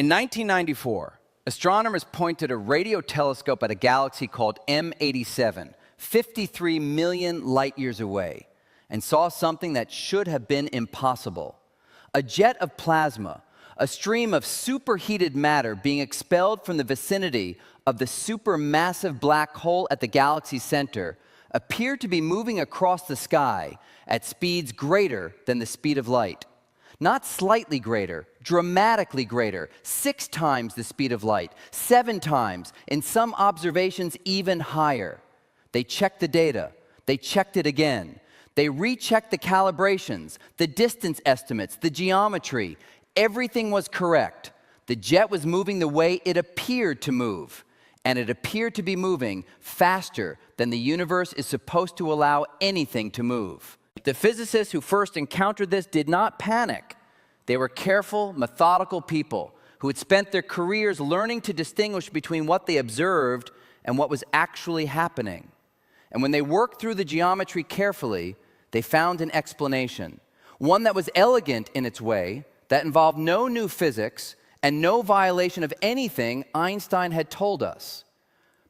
In 1994, astronomers pointed a radio telescope at a galaxy called M87, 53 million light years away, and saw something that should have been impossible. A jet of plasma, a stream of superheated matter being expelled from the vicinity of the supermassive black hole at the galaxy's center, appeared to be moving across the sky at speeds greater than the speed of light. Not slightly greater, dramatically greater, 6 times the speed of light, 7 times, in some observations even higher. They checked the data, they checked it again. They rechecked the calibrations, the distance estimates, the geometry. Everything was correct. The jet was moving the way it appeared to move, and it appeared to be moving faster than the universe is supposed to allow anything to move. The physicists who first encountered this did not panic. They were careful, methodical people who had spent their careers learning to distinguish between what they observed and what was actually happening. And when they worked through the geometry carefully, they found an explanation, one that was elegant in its way, that involved no new physics and no violation of anything Einstein had told us.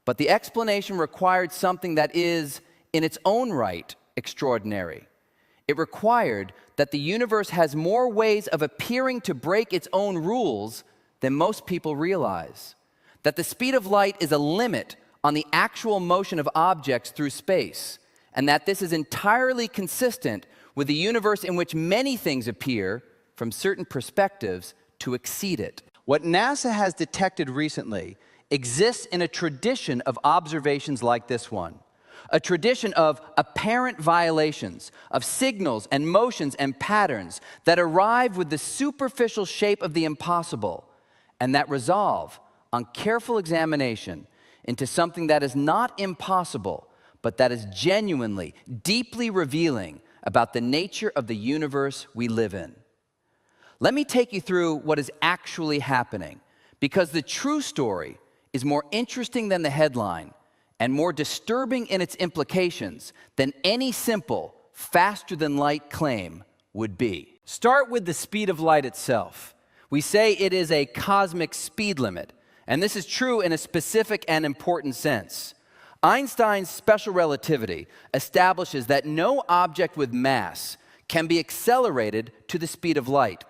But the explanation required something that is, in its own right, extraordinary. It required that the universe has more ways of appearing to break its own rules than most people realize. That the speed of light is a limit on the actual motion of objects through space, and that this is entirely consistent with a universe in which many things appear, from certain perspectives, to exceed it. What NASA has detected recently exists in a tradition of observations like this one. A tradition of apparent violations, of signals and motions and patterns that arrive with the superficial shape of the impossible, and that resolve, on careful examination, into something that is not impossible, but that is genuinely, deeply revealing about the nature of the universe we live in. Let me take you through what is actually happening, because the true story is more interesting than the headline and more disturbing in its implications than any simple, faster-than-light claim would be. Start with the speed of light itself. We say it is a cosmic speed limit, and this is true in a specific and important sense. Einstein's special relativity establishes that no object with mass can be accelerated to the speed of light.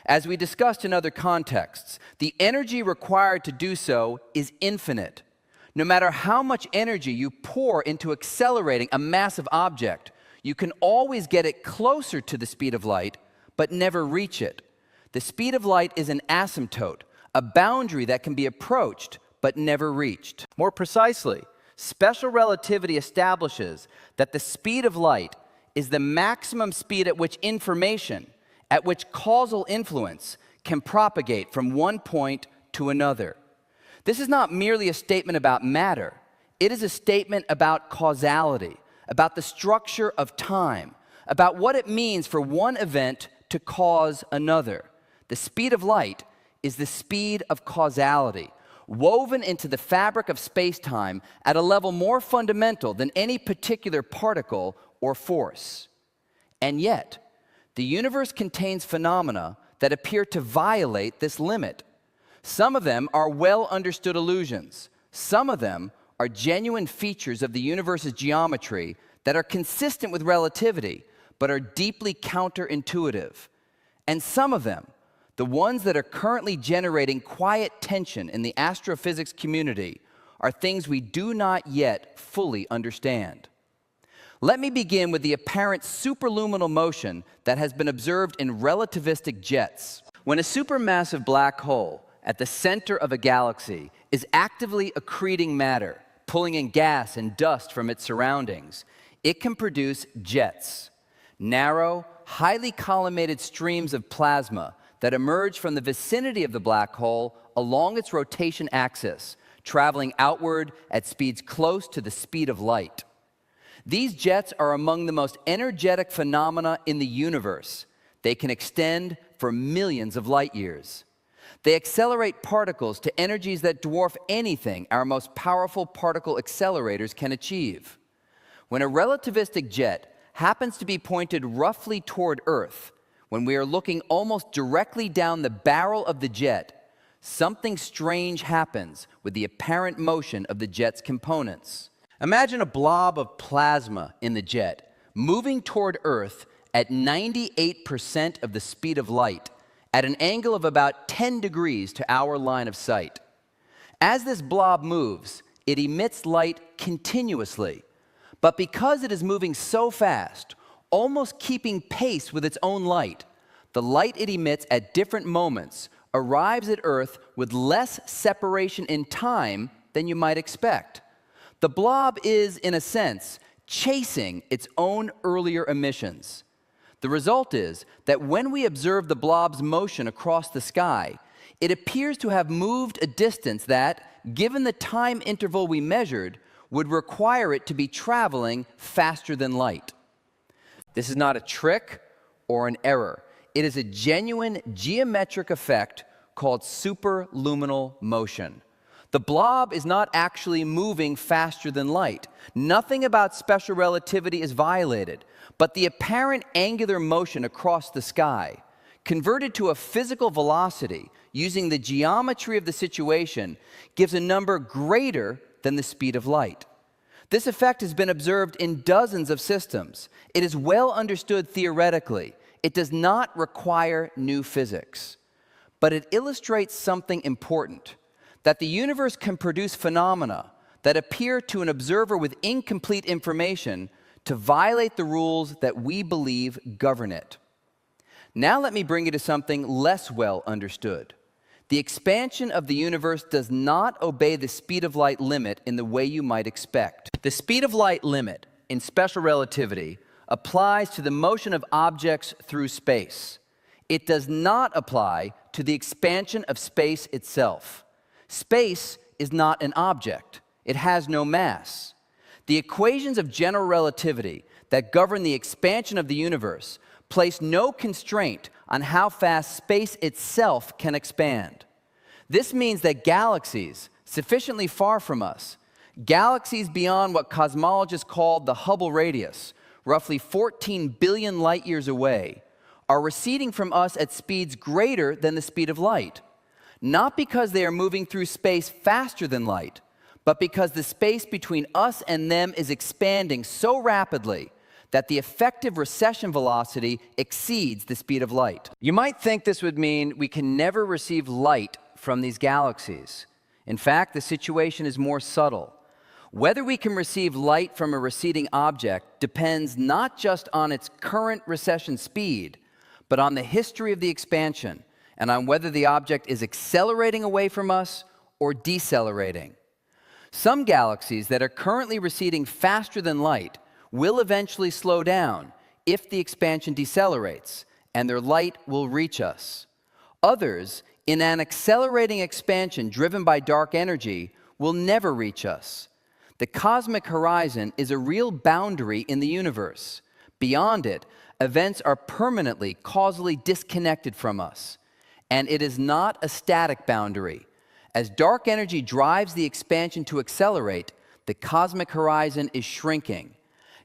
As we discussed in other contexts, the energy required to do so is infinite. No matter how much energy you pour into accelerating a massive object, you can always get it closer to the speed of light, but never reach it. The speed of light is an asymptote, a boundary that can be approached, but never reached. More precisely, special relativity establishes that the speed of light is the maximum speed at which information, at which causal influence, can propagate from one point to another. This is not merely a statement about matter. It is a statement about causality, about the structure of time, about what it means for one event to cause another. The speed of light is the speed of causality, woven into the fabric of space-time at a level more fundamental than any particular particle or force. And yet, the universe contains phenomena that appear to violate this limit. Some of them are well-understood illusions. Some of them are genuine features of the universe's geometry that are consistent with relativity, but are deeply counterintuitive. And some of them, the ones that are currently generating quiet tension in the astrophysics community, are things we do not yet fully understand. Let me begin with the apparent superluminal motion that has been observed in relativistic jets. When a supermassive black hole at the center of a galaxy is actively accreting matter, pulling in gas and dust from its surroundings, it can produce jets, narrow, highly collimated streams of plasma that emerge from the vicinity of the black hole along its rotation axis, traveling outward at speeds close to the speed of light. These jets are among the most energetic phenomena in the universe. They can extend for millions of light years. They accelerate particles to energies that dwarf anything our most powerful particle accelerators can achieve. When a relativistic jet happens to be pointed roughly toward Earth, when we are looking almost directly down the barrel of the jet, something strange happens with the apparent motion of the jet's components. Imagine a blob of plasma in the jet moving toward Earth at 98% of the speed of light at an angle of about 10 degrees to our line of sight. As this blob moves, it emits light continuously, but because it is moving so fast, almost keeping pace with its own light, the light it emits at different moments arrives at Earth with less separation in time than you might expect. The blob is, in a sense, chasing its own earlier emissions. The result is that when we observe the blob's motion across the sky, it appears to have moved a distance that, given the time interval we measured, would require it to be traveling faster than light. This is not a trick or an error. It is a genuine geometric effect called superluminal motion. The blob is not actually moving faster than light. Nothing about special relativity is violated, but the apparent angular motion across the sky, converted to a physical velocity using the geometry of the situation, gives a number greater than the speed of light. This effect has been observed in dozens of systems. It is well understood theoretically. It does not require new physics. But it illustrates something important, that the universe can produce phenomena that appear to an observer with incomplete information to violate the rules that we believe govern it. Now let me bring you to something less well understood. The expansion of the universe does not obey the speed of light limit in the way you might expect. The speed of light limit in special relativity applies to the motion of objects through space. It does not apply to the expansion of space itself. Space is not an object. It has no mass. The equations of general relativity that govern the expansion of the universe place no constraint on how fast space itself can expand. This means that galaxies sufficiently far from us, galaxies beyond what cosmologists call the Hubble radius, roughly 14 billion light years away, are receding from us at speeds greater than the speed of light, not because they are moving through space faster than light, but because the space between us and them is expanding so rapidly that the effective recession velocity exceeds the speed of light. You might think this would mean we can never receive light from these galaxies. In fact, the situation is more subtle. Whether we can receive light from a receding object depends not just on its current recession speed, but on the history of the expansion and on whether the object is accelerating away from us or decelerating. Some galaxies that are currently receding faster than light will eventually slow down if the expansion decelerates, and their light will reach us. Others, in an accelerating expansion driven by dark energy, will never reach us. The cosmic horizon is a real boundary in the universe. Beyond it, events are permanently causally disconnected from us. And it is not a static boundary. As dark energy drives the expansion to accelerate, the cosmic horizon is shrinking.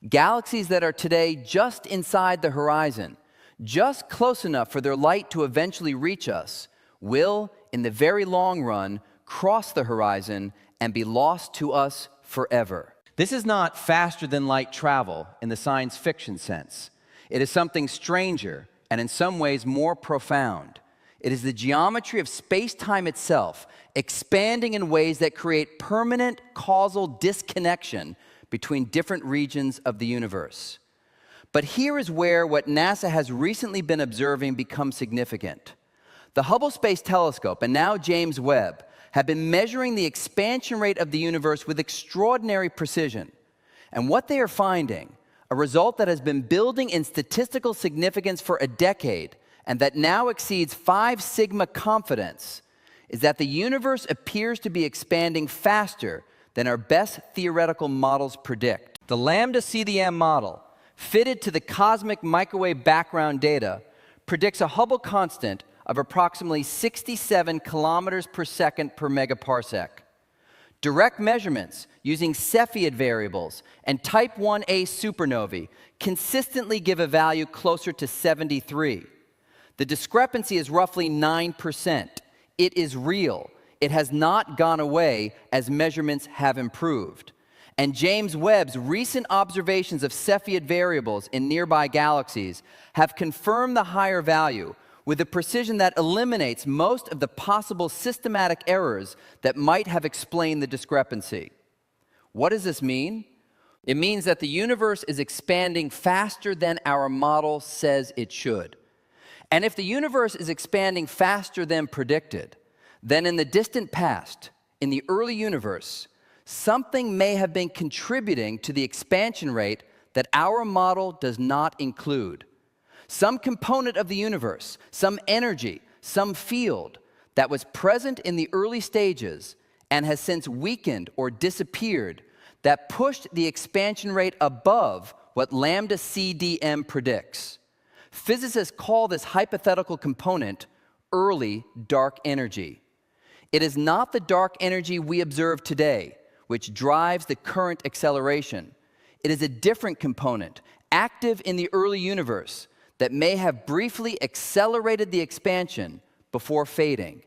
Galaxies that are today just inside the horizon, just close enough for their light to eventually reach us, will, in the very long run, cross the horizon and be lost to us forever. This is not faster than light travel in the science fiction sense. It is something stranger and in some ways more profound. It is the geometry of space-time itself expanding in ways that create permanent causal disconnection between different regions of the universe. But here is where what NASA has recently been observing becomes significant. The Hubble Space Telescope and now James Webb have been measuring the expansion rate of the universe with extraordinary precision. And what they are finding, a result that has been building in statistical significance for a decade and that now exceeds 5 sigma confidence, is that the universe appears to be expanding faster than our best theoretical models predict. The lambda CDM model, fitted to the cosmic microwave background data, predicts a Hubble constant of approximately 67 kilometers per second per megaparsec. Direct measurements using Cepheid variables and type 1a supernovae consistently give a value closer to 73. The discrepancy is roughly 9%, It is real. It has not gone away as measurements have improved. And James Webb's recent observations of Cepheid variables in nearby galaxies have confirmed the higher value with a precision that eliminates most of the possible systematic errors that might have explained the discrepancy. What does this mean? It means that the universe is expanding faster than our model says it should. And if the universe is expanding faster than predicted, then in the distant past, in the early universe, something may have been contributing to the expansion rate that our model does not include. Some component of the universe, some energy, some field that was present in the early stages and has since weakened or disappeared that pushed the expansion rate above what lambda CDM predicts. Physicists call this hypothetical component early dark energy. It is not the dark energy we observe today, which drives the current acceleration. It is a different component, active in the early universe, that may have briefly accelerated the expansion before fading.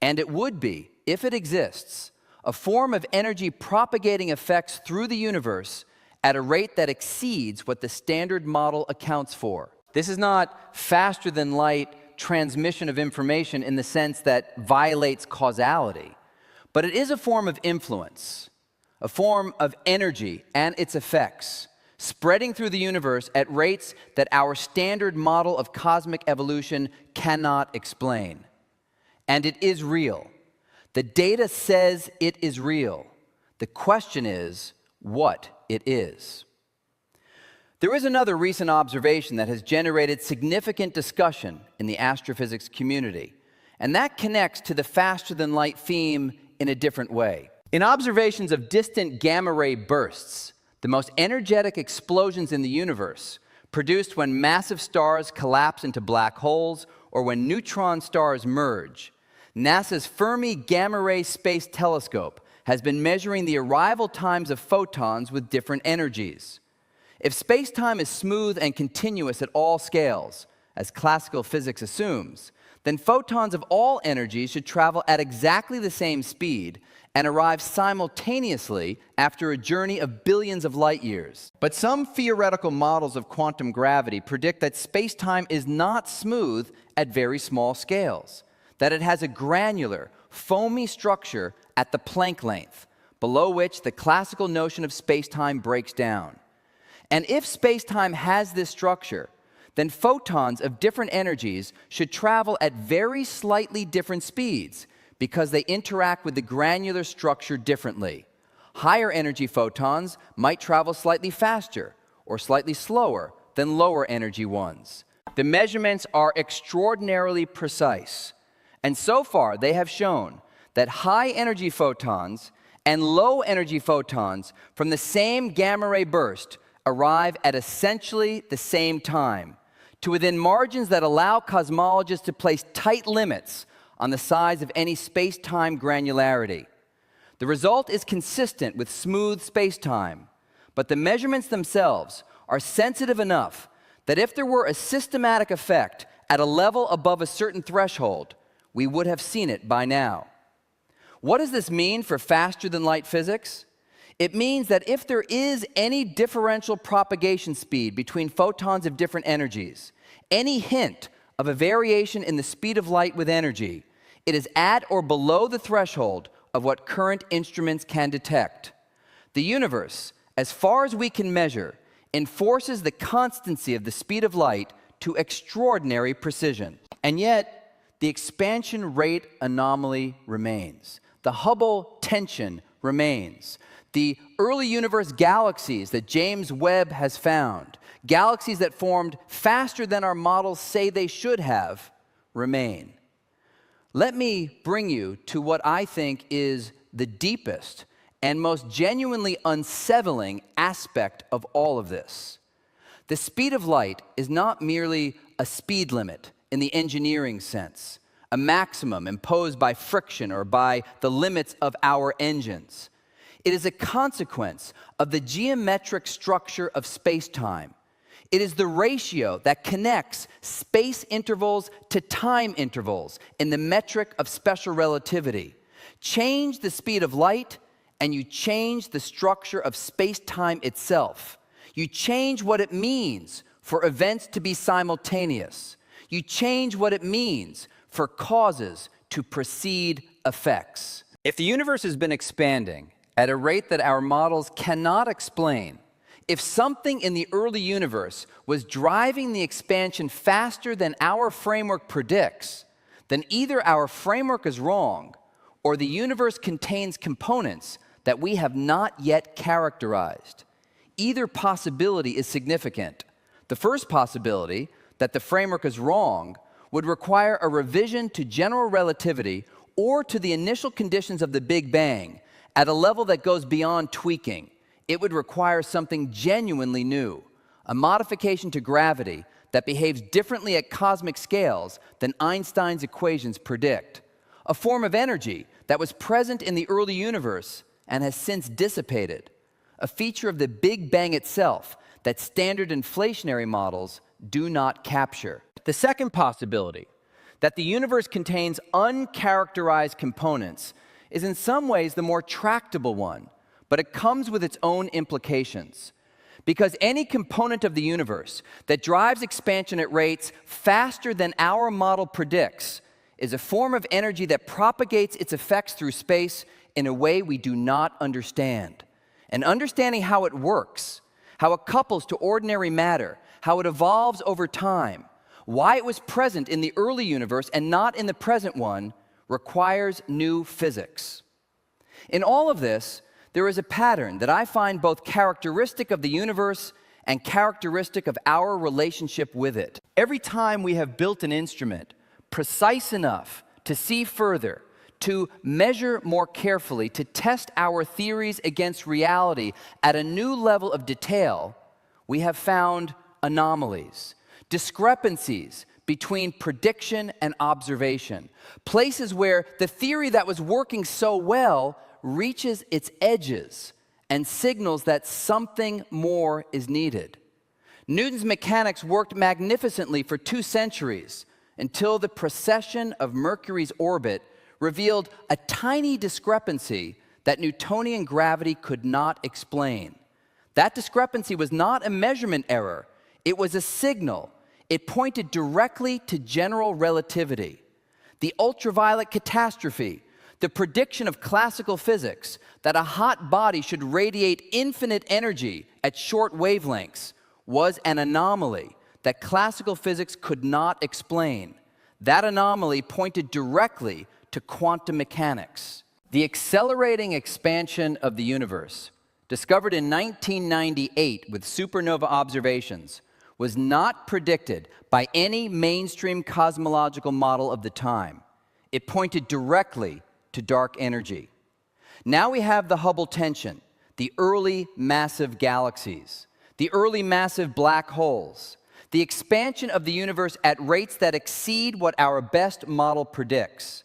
And it would be, if it exists, a form of energy propagating effects through the universe at a rate that exceeds what the standard model accounts for. This is not faster than light transmission of information in the sense that violates causality, but it is a form of influence, a form of energy and its effects, spreading through the universe at rates that our standard model of cosmic evolution cannot explain. And it is real. The data says it is real. The question is what it is. There is another recent observation that has generated significant discussion in the astrophysics community, and that connects to the faster-than-light theme in a different way. In observations of distant gamma-ray bursts, the most energetic explosions in the universe, produced when massive stars collapse into black holes or when neutron stars merge, NASA's Fermi Gamma Ray Space Telescope has been measuring the arrival times of photons with different energies. If space-time is smooth and continuous at all scales, as classical physics assumes, then photons of all energies should travel at exactly the same speed and arrive simultaneously after a journey of billions of light years. But some theoretical models of quantum gravity predict that space-time is not smooth at very small scales, that it has a granular, foamy structure at the Planck length, below which the classical notion of space-time breaks down. And if space-time has this structure, then photons of different energies should travel at very slightly different speeds because they interact with the granular structure differently. Higher energy photons might travel slightly faster or slightly slower than lower energy ones. The measurements are extraordinarily precise, and so far they have shown that high energy photons and low energy photons from the same gamma ray burst arrive at essentially the same time, to within margins that allow cosmologists to place tight limits on the size of any space-time granularity. The result is consistent with smooth space-time, but the measurements themselves are sensitive enough that if there were a systematic effect at a level above a certain threshold, we would have seen it by now. What does this mean for faster-than-light physics? It means that if there is any differential propagation speed between photons of different energies, any hint of a variation in the speed of light with energy, it is at or below the threshold of what current instruments can detect. The universe, as far as we can measure, enforces the constancy of the speed of light to extraordinary precision. And yet, the expansion rate anomaly remains. The Hubble tension remains. The early universe galaxies that James Webb has found, galaxies that formed faster than our models say they should have, remain. Let me bring you to what I think is the deepest and most genuinely unsettling aspect of all of this. The speed of light is not merely a speed limit in the engineering sense, a maximum imposed by friction or by the limits of our engines. It is a consequence of the geometric structure of space-time. It is the ratio that connects space intervals to time intervals in the metric of special relativity. Change the speed of light, and you change the structure of space-time itself. You change what it means for events to be simultaneous. You change what it means for causes to precede effects. If the universe has been expanding at a rate that our models cannot explain, if something in the early universe was driving the expansion faster than our framework predicts, then either our framework is wrong or the universe contains components that we have not yet characterized. Either possibility is significant. The first possibility, that the framework is wrong, would require a revision to general relativity or to the initial conditions of the Big Bang at a level that goes beyond tweaking. It would require something genuinely new, a modification to gravity that behaves differently at cosmic scales than Einstein's equations predict, a form of energy that was present in the early universe and has since dissipated, a feature of the Big Bang itself that standard inflationary models do not capture. The second possibility, that the universe contains uncharacterized components, is in some ways the more tractable one, but it comes with its own implications. Because any component of the universe that drives expansion at rates faster than our model predicts is a form of energy that propagates its effects through space in a way we do not understand. And understanding how it works, how it couples to ordinary matter, how it evolves over time, why it was present in the early universe and not in the present one, requires new physics. In all of this, there is a pattern that I find both characteristic of the universe and characteristic of our relationship with it. Every time we have built an instrument precise enough to see further, to measure more carefully, to test our theories against reality at a new level of detail, we have found anomalies, discrepancies between prediction and observation, places where the theory that was working so well reaches its edges and signals that something more is needed. Newton's mechanics worked magnificently for 2 centuries until the precession of Mercury's orbit revealed a tiny discrepancy that Newtonian gravity could not explain. That discrepancy was not a measurement error, it was a signal. It pointed directly to general relativity. The ultraviolet catastrophe, the prediction of classical physics that a hot body should radiate infinite energy at short wavelengths, was an anomaly that classical physics could not explain. That anomaly pointed directly to quantum mechanics. The accelerating expansion of the universe, discovered in 1998 with supernova observations, was not predicted by any mainstream cosmological model of the time. It pointed directly to dark energy. Now we have the Hubble tension, the early massive galaxies, the early massive black holes, the expansion of the universe at rates that exceed what our best model predicts.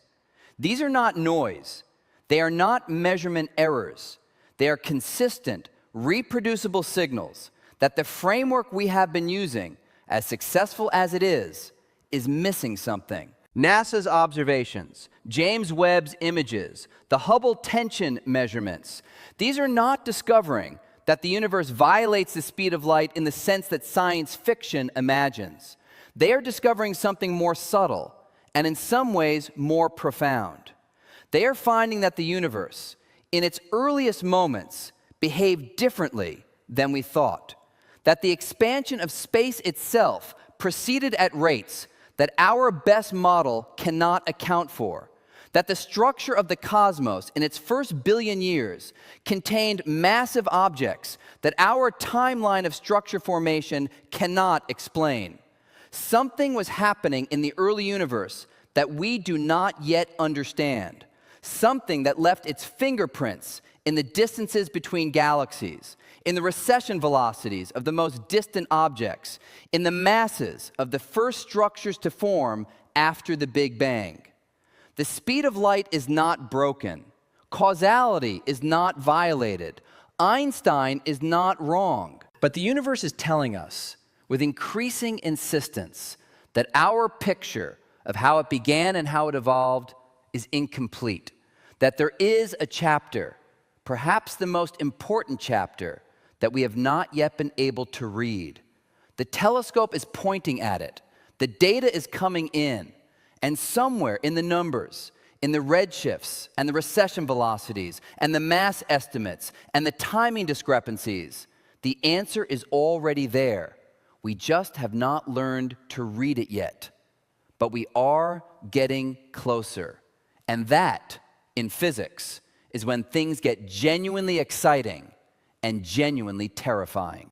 These are not noise. They are not measurement errors. They are consistent, reproducible signals that the framework we have been using, as successful as it is missing something. NASA's observations, James Webb's images, the Hubble tension measurements, these are not discovering that the universe violates the speed of light in the sense that science fiction imagines. They are discovering something more subtle and in some ways more profound. They are finding that the universe, in its earliest moments, behaved differently than we thought. That the expansion of space itself proceeded at rates that our best model cannot account for. That the structure of the cosmos in its first billion years contained massive objects that our timeline of structure formation cannot explain. Something was happening in the early universe that we do not yet understand. Something that left its fingerprints in the distances between galaxies, in the recession velocities of the most distant objects, in the masses of the first structures to form after the Big Bang. The speed of light is not broken. Causality is not violated. Einstein is not wrong. But the universe is telling us, with increasing insistence that our picture of how it began and how it evolved is incomplete, that there is a chapter, perhaps the most important chapter, that we have not yet been able to read. The telescope is pointing at it. The data is coming in, and somewhere in the numbers, in the redshifts and the recession velocities and the mass estimates and the timing discrepancies, the answer is already there. We just have not learned to read it yet. But we are getting closer. And that, in physics, is when things get genuinely exciting and genuinely terrifying.